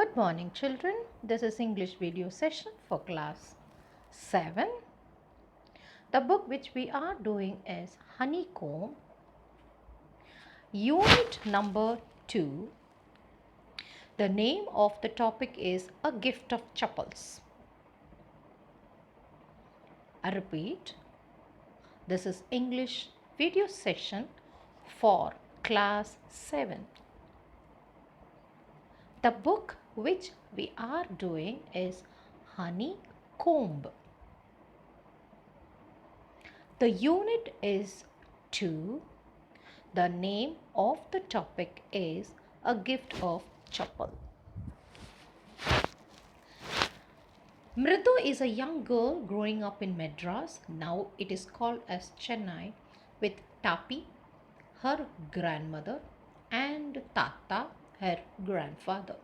Good morning, children. This is English video session for class 7. The book which we are doing is Honeycomb, unit number 2. The name of the topic is A Gift of Chapels. I repeat, this is English video session for class 7. The book which we are doing is Honeycomb. The unit is 2. The name of the topic is A Gift of Chapel. Mridu is a young girl growing up in Madras. Now it is called as Chennai, with Tapi, her grandmother, and Tata, her grandfather.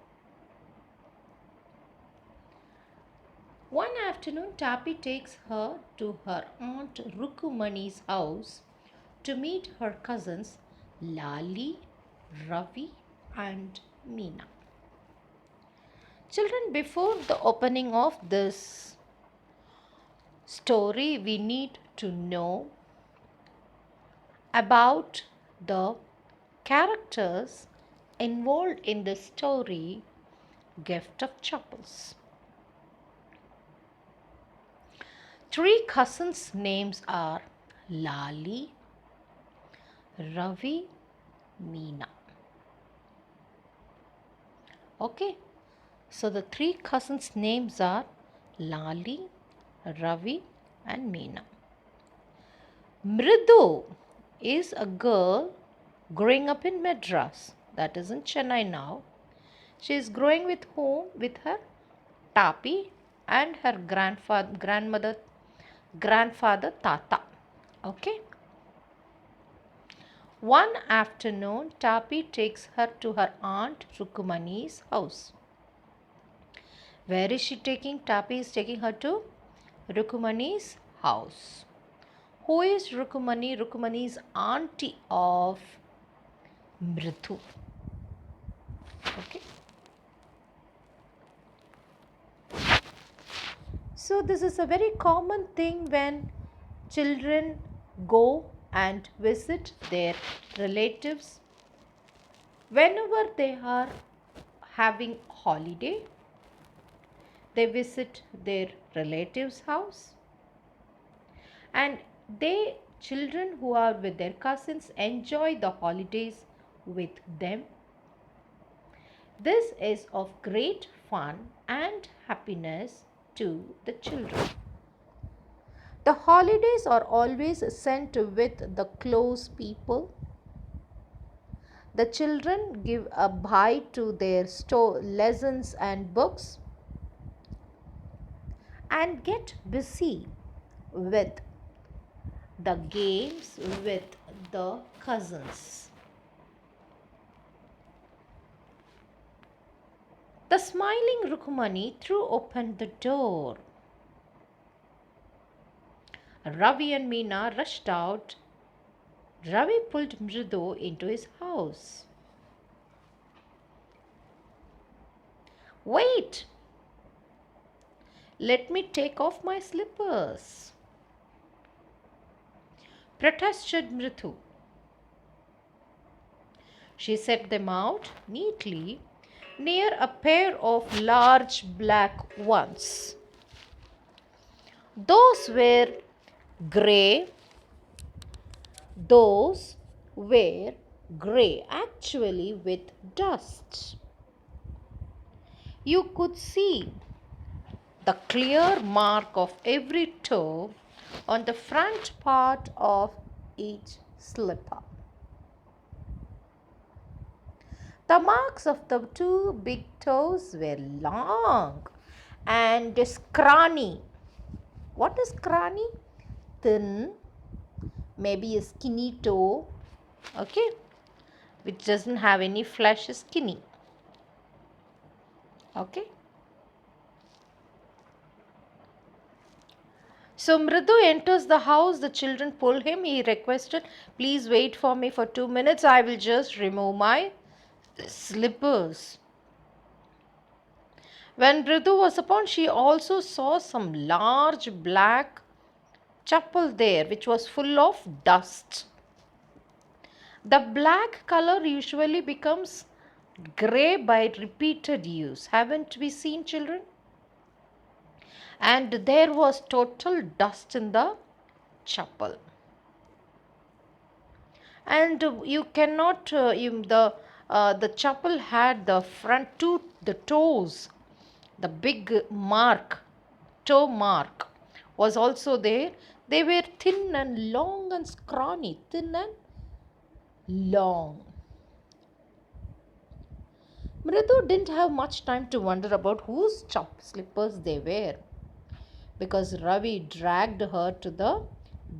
One afternoon, Tapi takes her to her aunt Rukumani's house to meet her cousins Lali, Ravi, and Meena. Children, before the opening of this story, we need to know about the characters involved in the story Gift of Chapels. 3 cousins' names are Lali, Ravi, Meena. Okay, so the 3 cousins' names are Lali, Ravi, and Meena. Mridu is a girl growing up in Madras, that is in Chennai now. She is growing with whom? With her Tapi and her grandfather Tata. Okay. One afternoon, Tapi takes her to her aunt Rukumani's house. Where is she taking? Tapi is taking her to Rukumani's house. Who is Rukumani? Rukumani is auntie of Mridu. Okay. So this is a very common thing when children go and visit their relatives. Whenever they are having holiday, they visit their relatives' house, and they children who are with their cousins enjoy the holidays with them. This is of great fun and happiness to the children. The holidays are always sent with the close people. The children give a bye to their lessons and books and get busy with the games with the cousins. The smiling Rukumani threw open the door. Ravi and Meena rushed out. Ravi pulled Mridu into his house. Wait! Let me take off my slippers, protested Mridu. She set them out neatly near a pair of large black ones. Those were grey. Those were grey, actually with dust. You could see the clear mark of every toe on the front part of each slipper. The marks of the 2 big toes were long and scrawny. What is scrawny? Thin, maybe a skinny toe, okay, which doesn't have any flesh, is skinny. Okay. So Mridu enters the house. The children pull him. He requested, please wait for me for 2 minutes. I will just remove my slippers. When Bridu was upon, she also saw some large black chapel there, which was full of dust. The black color usually becomes grey by repeated use. Haven't we seen, children? And there was total dust in the chapel. And you cannot, the chapel had the front two, the toes, the big mark, toe mark was also there. They were thin and long and scrawny, thin and long. Mridu didn't have much time to wonder about whose slippers they were, because Ravi dragged her to the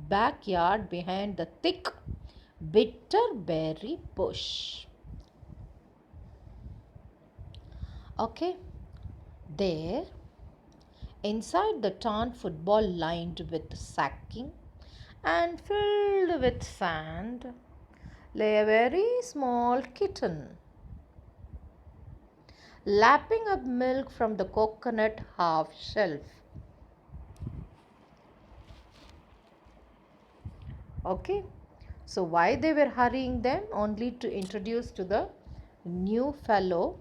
backyard behind the thick bitterberry bush. Okay, there, inside the torn football lined with sacking and filled with sand, lay a very small kitten, lapping up milk from the coconut half shelf. Okay, so why they were hurrying them? Only to introduce to the new fellow.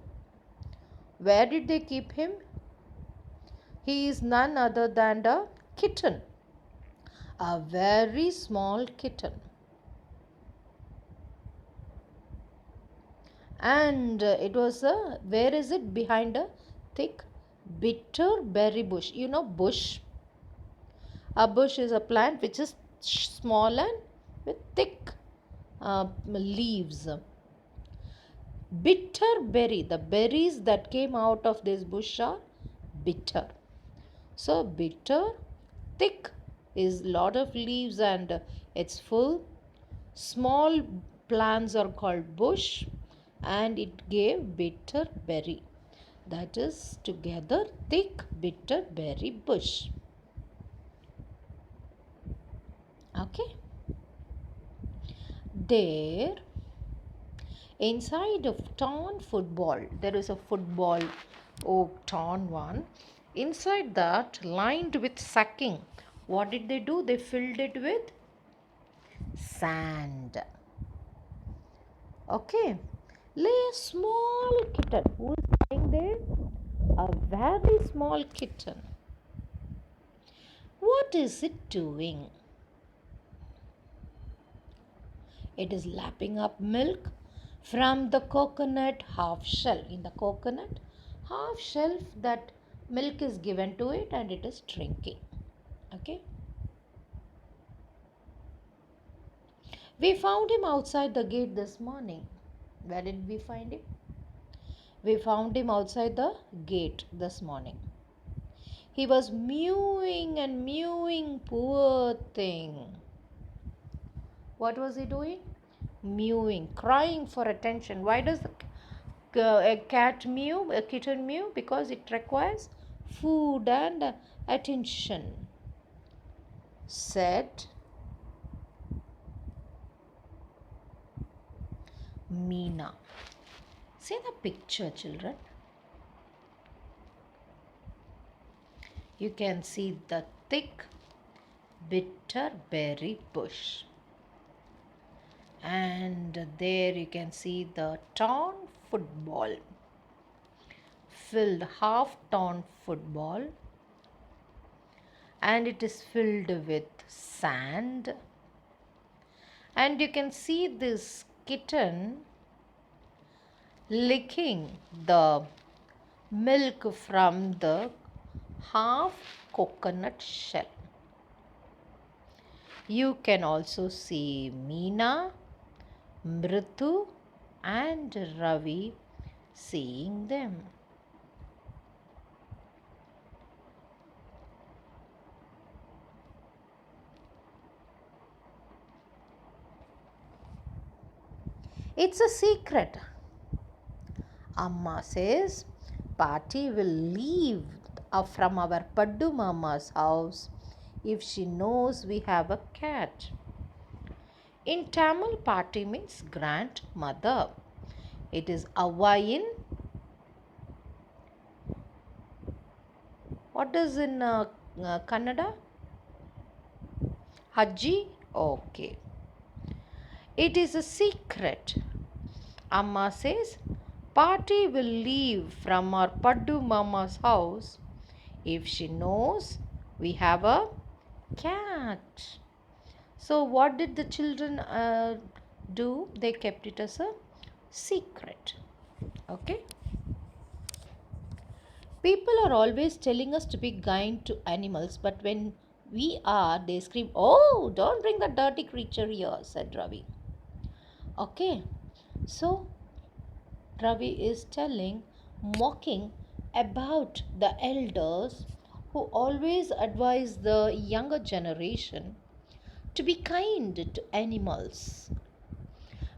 Where did they keep him? He is none other than a kitten, a very small kitten. And it was a, where is it? Behind a thick bitter berry bush. You know, bush. A bush is a plant which is small and with thick leaves. Bitter berry, the berries that came out of this bush are bitter. So bitter, thick is lot of leaves and it's full. Small plants are called bush and it gave bitter berry. That is together thick bitter berry bush. Okay. There, inside of torn football, there is a football, oh, torn one. Inside that, lined with sacking, what did they do? They filled it with sand. Okay. Lay a small kitten. Who is lying there? A very small kitten. What is it doing? It is lapping up milk from the coconut half shell. In the coconut half shelf, that milk is given to it and it is drinking. Okay. We found him outside the gate this morning. Where did we find him? We found him outside the gate this morning. He was mewing and mewing, poor thing. What was he doing? Mewing, crying for attention. Why does a cat mew, a kitten mew? Because it requires food and attention. Said Meena. See the picture, children. You can see the thick bitter berry bush. And there you can see the torn football, filled half torn football, and it is filled with sand. And you can see this kitten licking the milk from the half coconut shell. You can also see Meena, Mritu and Ravi seeing them. It's a secret. Amma says Party will leave from our Paddu Mama's house if she knows we have a cat. In Tamil, Party means grandmother. It is Avva in What is in Kannada? Haji? Okay. It is a secret. Amma says, Party will leave from our Paddu Mama's house if she knows we have a cat. So, what did the children do? They kept it as a secret. Okay. People are always telling us to be kind to animals, but when we are, they scream, Oh, don't bring the dirty creature here, said Ravi. Okay. So, Ravi is telling, mocking about the elders who always advise the younger generation to be kind to animals.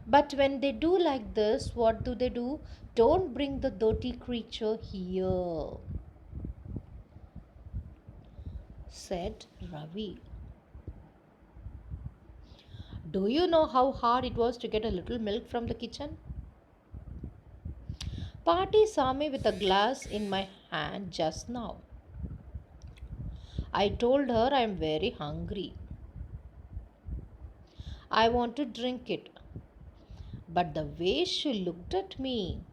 But when they do like this, what do they do? Don't bring the dirty creature here, said Ravi. Do you know how hard it was to get a little milk from the kitchen? Party saw me with a glass in my hand just now. I told her I am very hungry. I want to drink it. But the way she looked at me,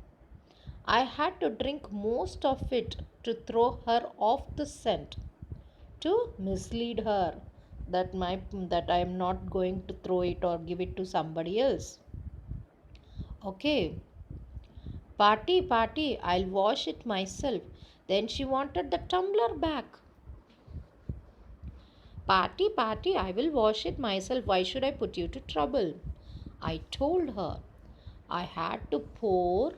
I had to drink most of it to throw her off the scent, to mislead her that I am not going to throw it or give it to somebody else. Okay, party, I'll wash it myself. Then she wanted the tumbler back. Party, I will wash it myself. Why should I put you to trouble? I told her I had to pour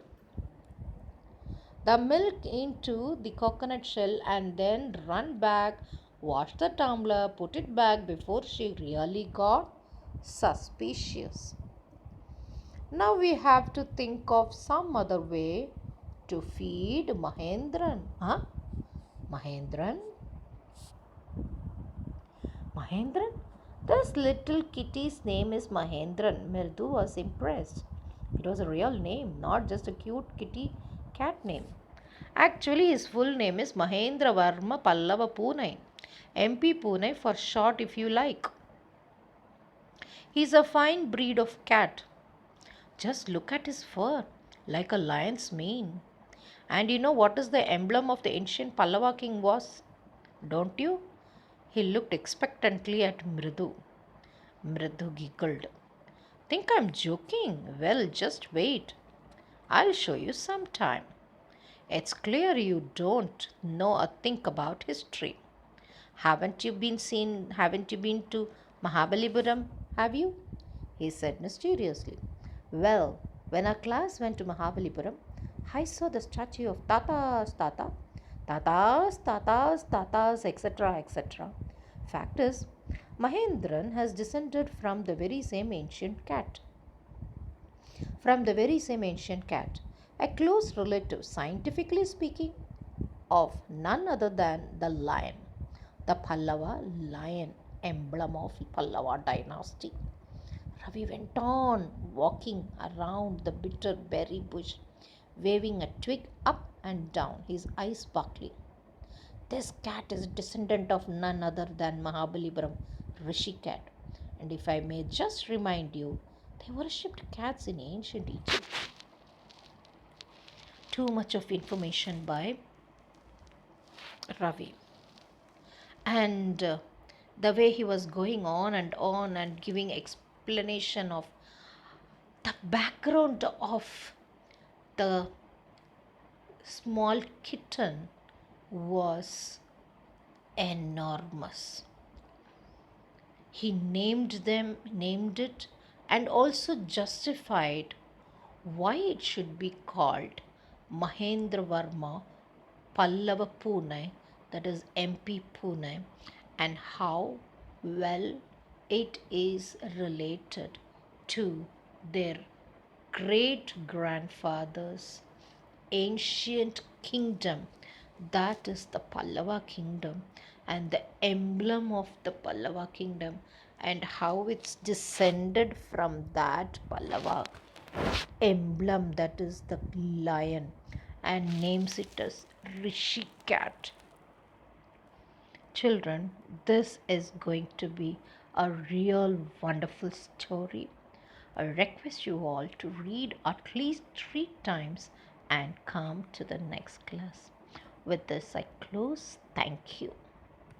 the milk into the coconut shell and then run back, wash the tumbler, put it back before she really got suspicious. Now we have to think of some other way to feed Mahendran. Huh? Mahendran? Mahendran? This little kitty's name is Mahendran. Mirdu was impressed. It was a real name, not just a cute kitty cat name. Actually, his full name is Mahendra Varma Pallava Pune. MP Pune for short, if you like. He's a fine breed of cat. Just look at his fur, like a lion's mane. And you know what is the emblem of the ancient Pallava king was? Don't you? He looked expectantly at Mridu. Mridu giggled. Think I'm joking? Well, just wait. I'll show you sometime. It's clear you don't know a thing about history. Haven't you been to Mahabalipuram, have you? He said mysteriously. Well, when our class went to Mahabalipuram, I saw the statue of Tatas, etc. Fact is, Mahendran has descended from the very same ancient cat, a close relative, scientifically speaking, of none other than the lion, the Pallava lion, emblem of Pallava dynasty. Ravi went on walking around the bitter berry bush, waving a twig up and down, his eyes sparkling. This cat is a descendant of none other than Mahabalipuram Rishi cat. And if I may just remind you, they worshipped cats in ancient Egypt. Too much of information by Ravi. And the way he was going on and giving explanation of the background of the small kitten was enormous. He named it, and also justified why it should be called Mahendra Varma Pallava Pune, that is MP Pune, and how well it is related to their great grandfather's ancient kingdom, that is the Pallava kingdom, and the emblem of the Pallava kingdom, and how it's descended from that Pallava emblem, that is the lion, and names it as Rishi cat. children, this is going to be a real wonderful story. I request you all to read at least 3 times and come to the next class. With this, I close. Thank you.